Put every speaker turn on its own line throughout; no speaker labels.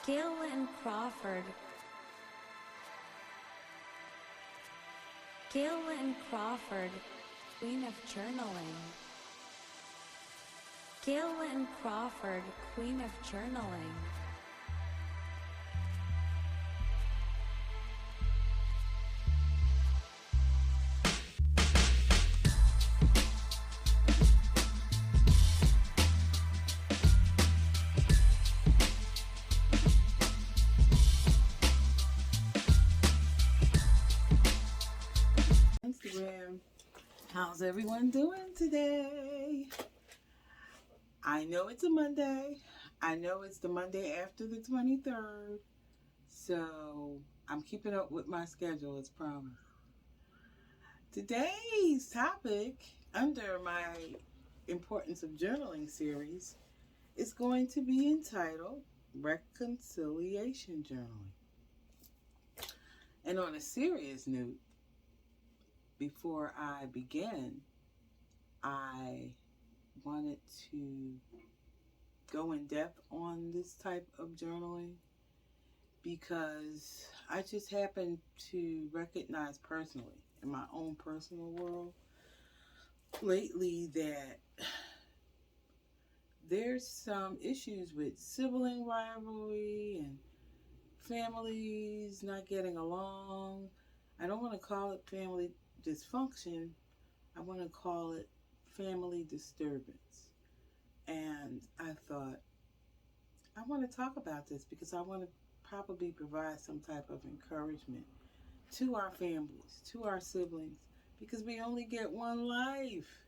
Galen Crawford. Galen Crawford, Queen of Journaling. Galen Crawford, Queen of Journaling.
Instagram. How's everyone doing today? I know it's a Monday. I know it's the Monday after the 23rd. So I'm keeping up with my schedule as promised. Today's topic under my Importance of Journaling series is going to be entitled Reconciliation Journaling. And on a serious note, before I begin, I wanted to go in depth on this type of journaling because I just happen to recognize personally in my own personal world lately that there's some issues with sibling rivalry and families not getting along. I don't want to call it family dysfunction. I want to call it family disturbance. And I thought, I want to talk about this because I want to probably provide some type of encouragement to our families, to our siblings, because we only get one life.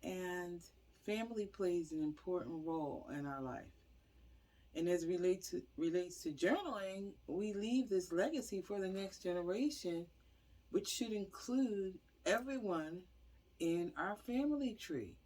And family plays an important role in our life. And as it relates to journaling, we leave this legacy for the next generation, which should include everyone in our family tree.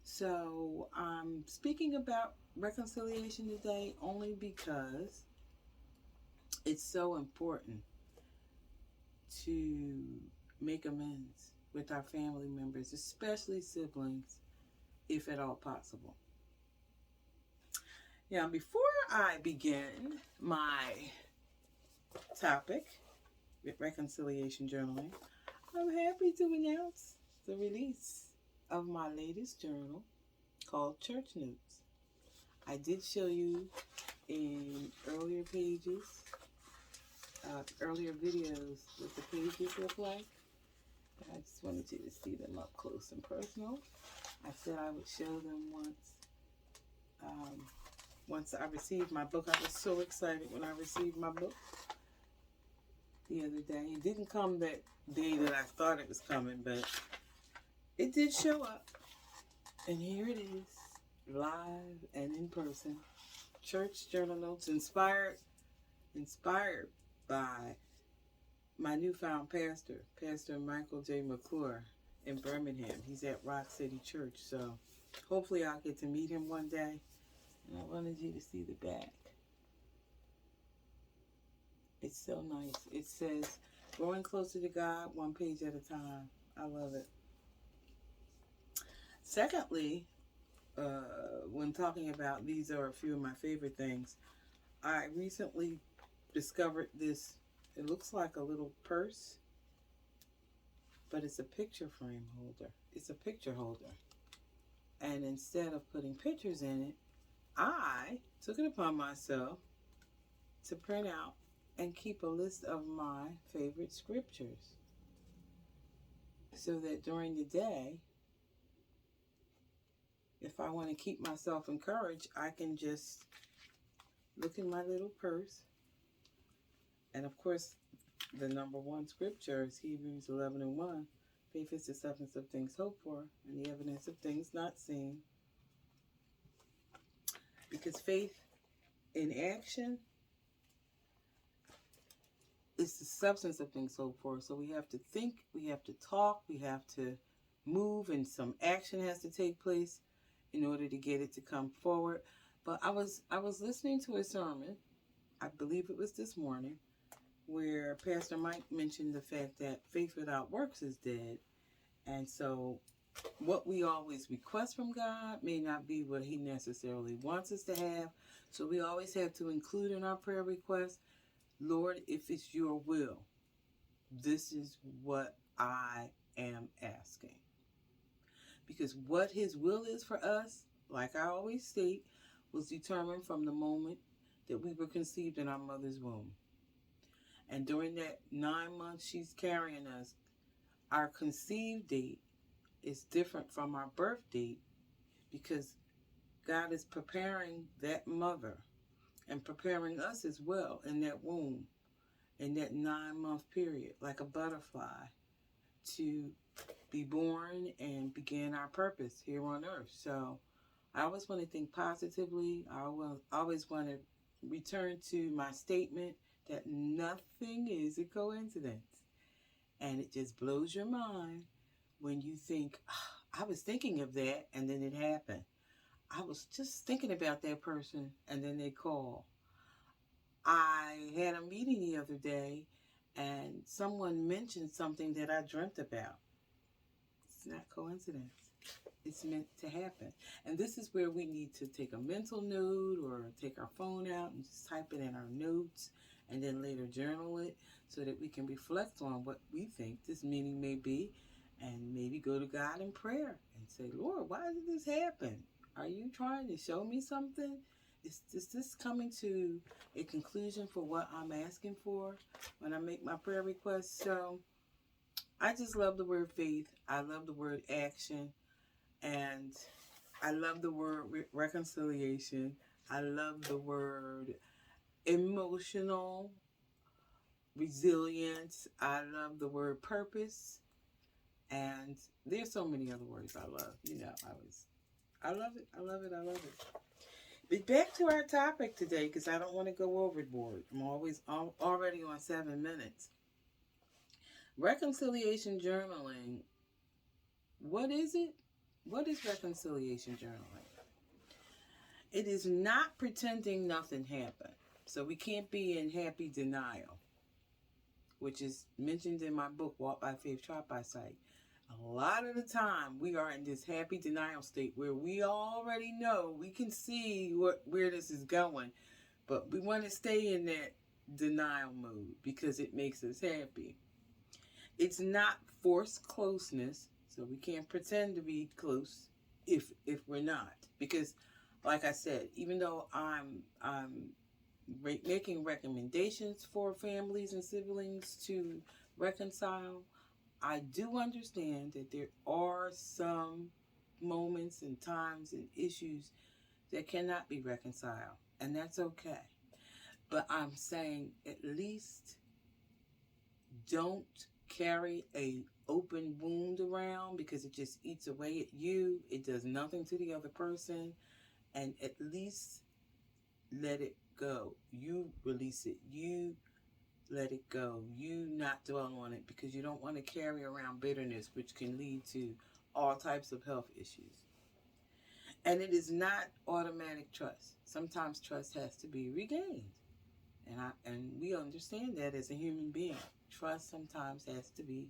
So I'm speaking about reconciliation today only because it's so important to make amends with our family members, especially siblings, if at all possible. Now, before I begin my topic with reconciliation journaling, I'm happy to announce the release of my latest journal called Church Notes. I did show you in earlier pages, earlier videos what the pages look like. But I just wanted you to see them up close and personal. I said I would show them once I received my book. I was so excited when I received my book the other day. It didn't come that day that I thought it was coming, but it did show up. And here it is, live and in person. Church Journal Notes, inspired by my newfound pastor, Pastor Michael J. McClure in Birmingham. He's at Rock City Church, so hopefully I'll get to meet him one day. And I wanted you to see the back. It's so nice. It says, "Growing closer to God, one page at a time." I love it. Secondly, when talking about these are a few of my favorite things, I recently discovered this. It looks like a little purse, but it's a picture frame holder. It's a picture holder. And instead of putting pictures in it, I took it upon myself to print out and keep a list of my favorite scriptures so that during the day, if I want to keep myself encouraged, I can just look in my little purse. And of course, the number one scripture is Hebrews 11:1. Faith is the substance of things hoped for and the evidence of things not seen. Because faith in action is the substance of things hoped for. So we have to think, we have to talk, we have to move, and some action has to take place in order to get it to come forward. But I was listening to a sermon, I believe it was this morning, where Pastor Mike mentioned the fact that faith without works is dead. And so what we always request from God may not be what He necessarily wants us to have. So we always have to include in our prayer request, Lord, if it's your will, this is what I am asking. Because what His will is for us, like I always state, was determined from the moment that we were conceived in our mother's womb. And during that 9 months she's carrying us, our conceived date is different from our birth date, because God is preparing that mother and preparing us as well in that womb, in that 9-month period, like a butterfly, to be born and begin our purpose here on earth. So I always want to think positively. I always want to return to my statement that nothing is a coincidence. And it just blows your mind when you think, I was thinking of that and then it happened. I was just thinking about that person and then they call. I had a meeting the other day and someone mentioned something that I dreamt about. It's not coincidence. It's meant to happen. And this is where we need to take a mental note or take our phone out and just type it in our notes and then later journal it so that we can reflect on what we think this meaning may be, and maybe go to God in prayer and say, Lord, why did this happen? Are you trying to show me something? Is this coming to a conclusion for what I'm asking for when I make my prayer request? So I just love the word faith. I love the word action. And I love the word reconciliation. I love the word emotional resilience. I love the word purpose. And there's so many other words I love. I love it. I love it. I love it. But back to our topic today, because I don't want to go overboard. I'm already on 7 minutes. Reconciliation journaling. What is it? What is reconciliation journaling? It is not pretending nothing happened. So we can't be in happy denial, which is mentioned in my book, Walk by Faith, Taught by Sight. A lot of the time, we are in this happy denial state where we already know, we can see where this is going, but we want to stay in that denial mode because it makes us happy. It's not forced closeness, so we can't pretend to be close if we're not. Because, like I said, even though I'm making recommendations for families and siblings to reconcile, I do understand that there are some moments and times and issues that cannot be reconciled, and that's okay. But I'm saying at least don't carry a open wound around, because it just eats away at you. It does nothing to the other person, and at least let it go. You release it. You let it go. You not dwell on it, because you don't want to carry around bitterness, which can lead to all types of health issues. And it is not automatic trust. Sometimes trust has to be regained. And we understand that as a human being. Trust sometimes has to be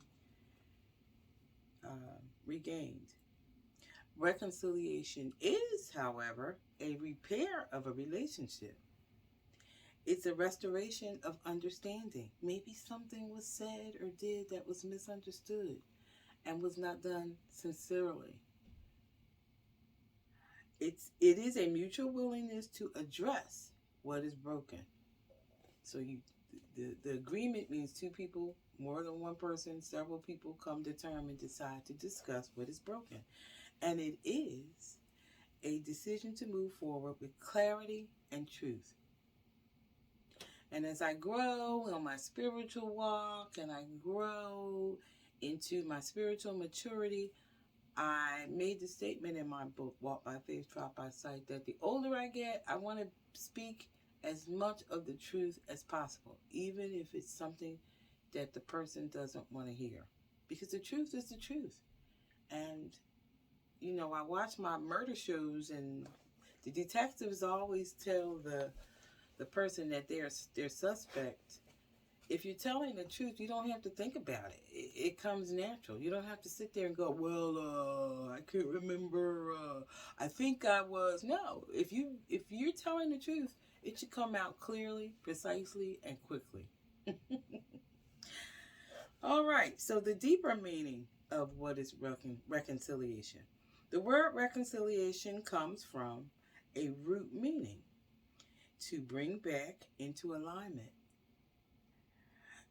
regained. Reconciliation is, however, a repair of a relationship. It's a restoration of understanding. Maybe something was said or did that was misunderstood and was not done sincerely. It is a mutual willingness to address what is broken. So the agreement means two people, more than one person, several people come to term and decide to discuss what is broken. And it is a decision to move forward with clarity and truth. And as I grow on my spiritual walk and I grow into my spiritual maturity, I made the statement in my book, Walk by Faith, Taught by Sight, that the older I get, I want to speak as much of the truth as possible, even if it's something that the person doesn't want to hear. Because the truth is the truth. And, I watch my murder shows, and the detectives always tell the person that they're suspect If you're telling the truth, you don't have to think about it. It comes natural. You don't have to sit there and go, well, I can't remember. I think I was. No, if you're telling the truth, it should come out clearly, precisely, and quickly. All right. So the deeper meaning of what is reconciliation. The word reconciliation comes from a root meaning: to bring back into alignment,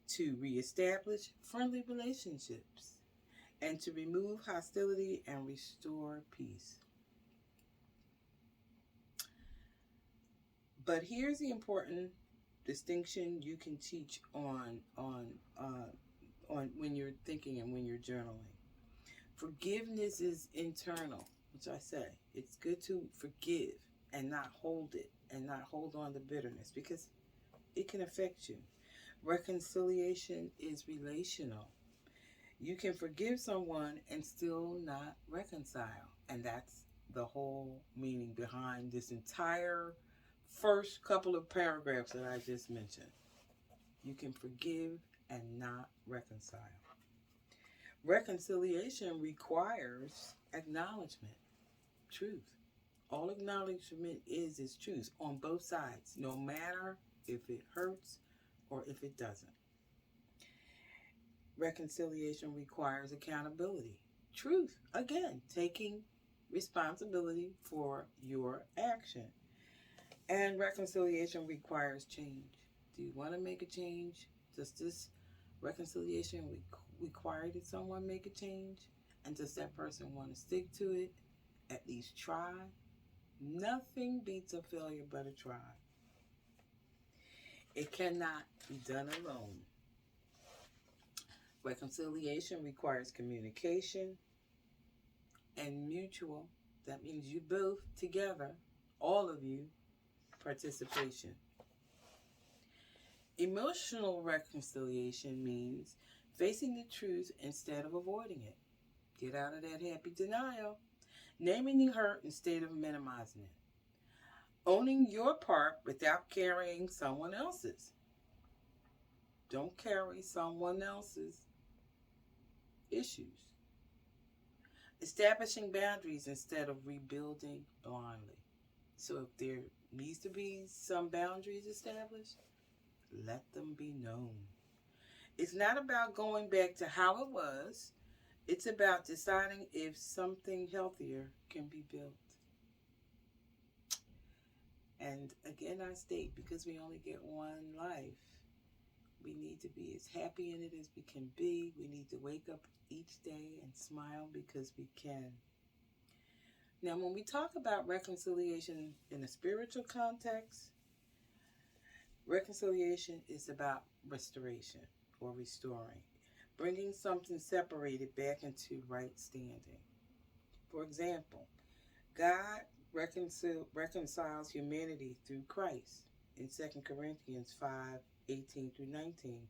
to reestablish friendly relationships, and to remove hostility and restore peace. But here's the important distinction you can teach on when you're thinking and when you're journaling. Forgiveness is internal, which I say. It's good to forgive and not hold it and not hold on to bitterness because it can affect you. Reconciliation is relational. You can forgive someone and still not reconcile. And that's the whole meaning behind this entire first couple of paragraphs that I just mentioned. You can forgive and not reconcile. Reconciliation requires acknowledgement, truth. All acknowledgement is truth on both sides, no matter if it hurts or if it doesn't. Reconciliation requires accountability. Truth, again, taking responsibility for your action. And reconciliation requires change. Do you want to make a change? Does this reconciliation require that someone make a change? And does that person want to stick to it? At least try? Nothing beats a failure but a try. It cannot be done alone. Reconciliation requires communication and mutual. That means you both together, all of you, participation. Emotional reconciliation means facing the truth instead of avoiding it. Get out of that happy denial. Naming the hurt instead of minimizing it. Owning your part without carrying someone else's. Don't carry someone else's issues. Establishing boundaries instead of rebuilding blindly. So if there needs to be some boundaries established, let them be known. It's not about going back to how it was. It's about deciding if something healthier can be built. And again, I state, because we only get one life, we need to be as happy in it as we can be. We need to wake up each day and smile because we can. Now, when we talk about reconciliation in a spiritual context, reconciliation is about restoration or restoring, bringing something separated back into right standing. For example, God reconciles humanity through Christ in 2 Corinthians 5:18 through 19,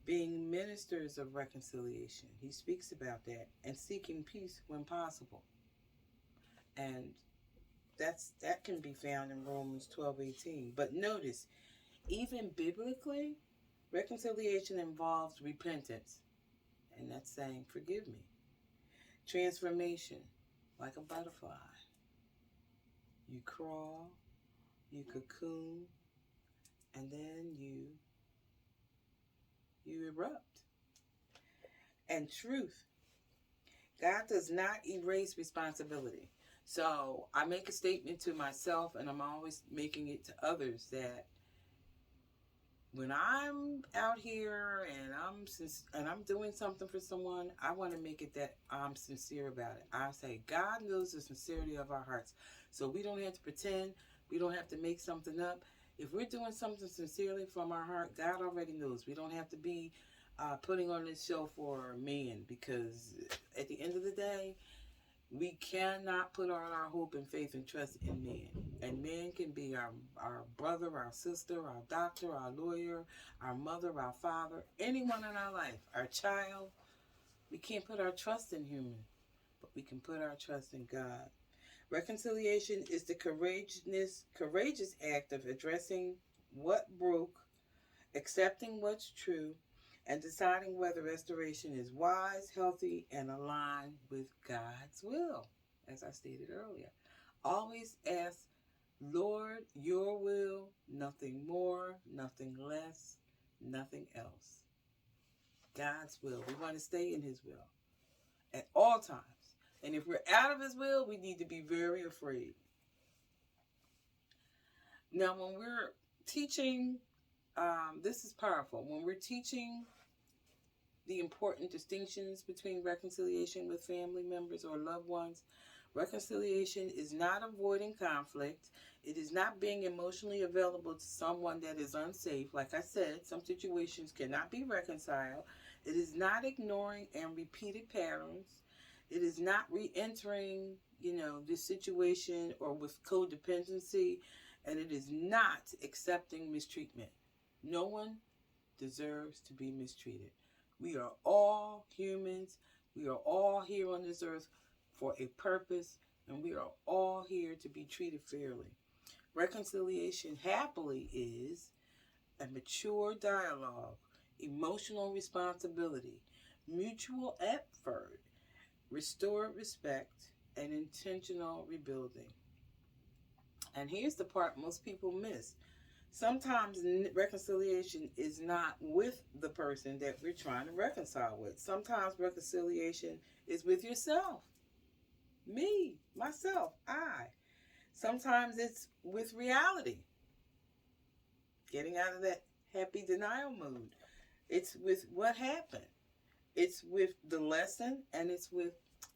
being ministers of reconciliation. He speaks about that, and seeking peace when possible. And that can be found in Romans 12:18. But notice, even biblically, reconciliation involves repentance, and that's saying, forgive me. Transformation, like a butterfly. You crawl, you cocoon, and then you erupt. And truth. God does not erase responsibility. So I make a statement to myself, and I'm always making it to others, that when I'm out here and I'm doing something for someone, I want to make it that I'm sincere about it. I say, God knows the sincerity of our hearts. So we don't have to pretend. We don't have to make something up. If we're doing something sincerely from our heart, God already knows. We don't have to be putting on this show for men, because at the end of the day, we cannot put all our hope and faith and trust in man. And man can be our brother, our sister, our doctor, our lawyer, our mother, our father, anyone in our life, our child. We can't put our trust in human, but we can put our trust in God. Reconciliation is the courageous act of addressing what broke accepting what's true, and deciding whether restoration is wise, healthy, and aligned with God's will, as I stated earlier. Always ask, Lord, your will, nothing more, nothing less, nothing else. God's will. We want to stay in his will at all times. And if we're out of his will, we need to be very afraid. Now, when we're teaching, this is powerful. When we're teaching the important distinctions between reconciliation with family members or loved ones, reconciliation is not avoiding conflict. It is not being emotionally available to someone that is unsafe. Like I said, some situations cannot be reconciled. It is not ignoring and repeated patterns. It is not re-entering, this situation or with codependency. And it is not accepting mistreatment. No one deserves to be mistreated. We are all humans. We are all here on this earth for a purpose, and we are all here to be treated fairly. Reconciliation, happily, is a mature dialogue, emotional responsibility, mutual effort, restored respect, and intentional rebuilding. And here's the part most people miss. Sometimes reconciliation is not with the person that we're trying to reconcile with. Sometimes reconciliation is with yourself. Me, myself, I. Sometimes it's with reality. Getting out of that happy denial mood. It's with what happened. It's with the lesson, and it's with,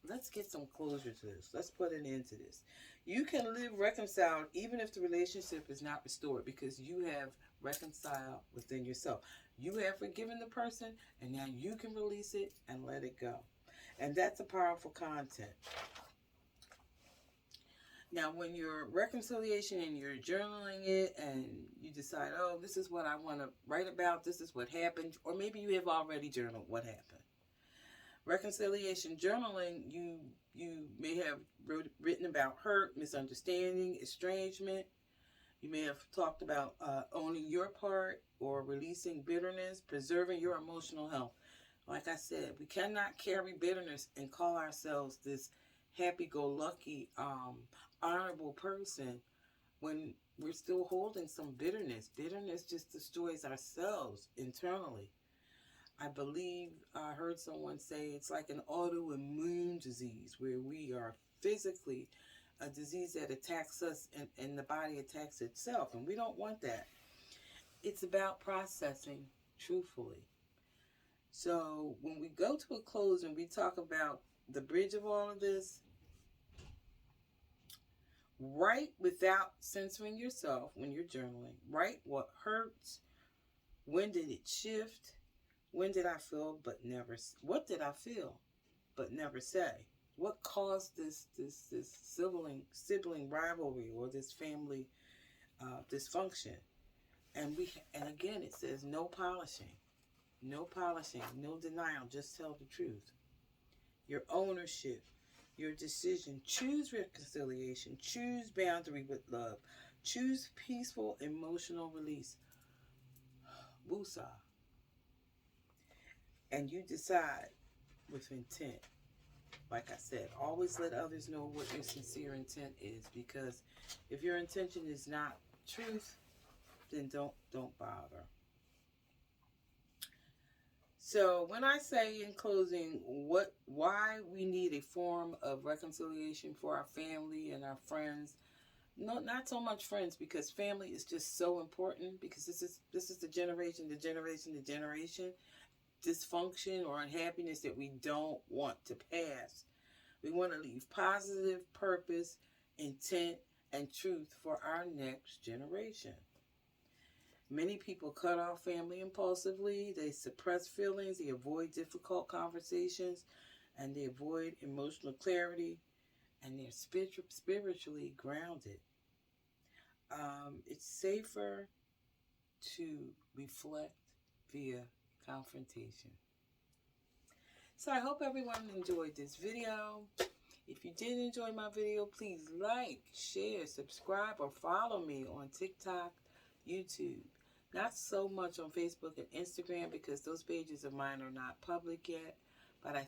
let's get some closure to this. Let's put an end to this. You can live reconciled even if the relationship is not restored, because you have reconciled within yourself. You have forgiven the person, and now you can release it and let it go. And that's a powerful content. Now, when you're reconciliation and you're journaling it and you decide, oh, this is what I want to write about, this is what happened, or maybe you have already journaled what happened. Reconciliation journaling, you may have written about hurt, misunderstanding, estrangement. You may have talked about owning your part or releasing bitterness, preserving your emotional health. Like I said, we cannot carry bitterness and call ourselves this happy-go-lucky, honorable person when we're still holding some bitterness. Bitterness just destroys ourselves internally. I believe I heard someone say it's like an autoimmune disease where we are physically a disease that attacks us and the body attacks itself. And we don't want that. It's about processing truthfully. So when we go to a close and we talk about the bridge of all of this, write without censoring yourself when you're journaling. Write what hurts. When did it shift? When did I feel but never? What did I feel but never say? What caused this sibling rivalry or this family dysfunction? And again, it says no polishing, no denial. Just tell the truth. Your ownership, your decision. Choose reconciliation. Choose boundary with love. Choose peaceful emotional release. Wusa. And you decide with intent. Like I said, always let others know what your sincere intent is, because if your intention is not truth, then don't bother. So when I say in closing why we need a form of reconciliation for our family and our friends, not so much friends, because family is just so important, because this is the generation dysfunction or unhappiness that we don't want to pass. We want to leave positive purpose, intent, and truth for our next generation. Many people cut off family impulsively. They suppress feelings. They avoid difficult conversations. And they avoid emotional clarity. And they're spiritually grounded. It's safer to reflect via confrontation. So I hope everyone enjoyed this video. If you did enjoy my video, please like, share, subscribe, or follow me on TikTok, YouTube. Not so much on Facebook and Instagram because those pages of mine are not public yet. But I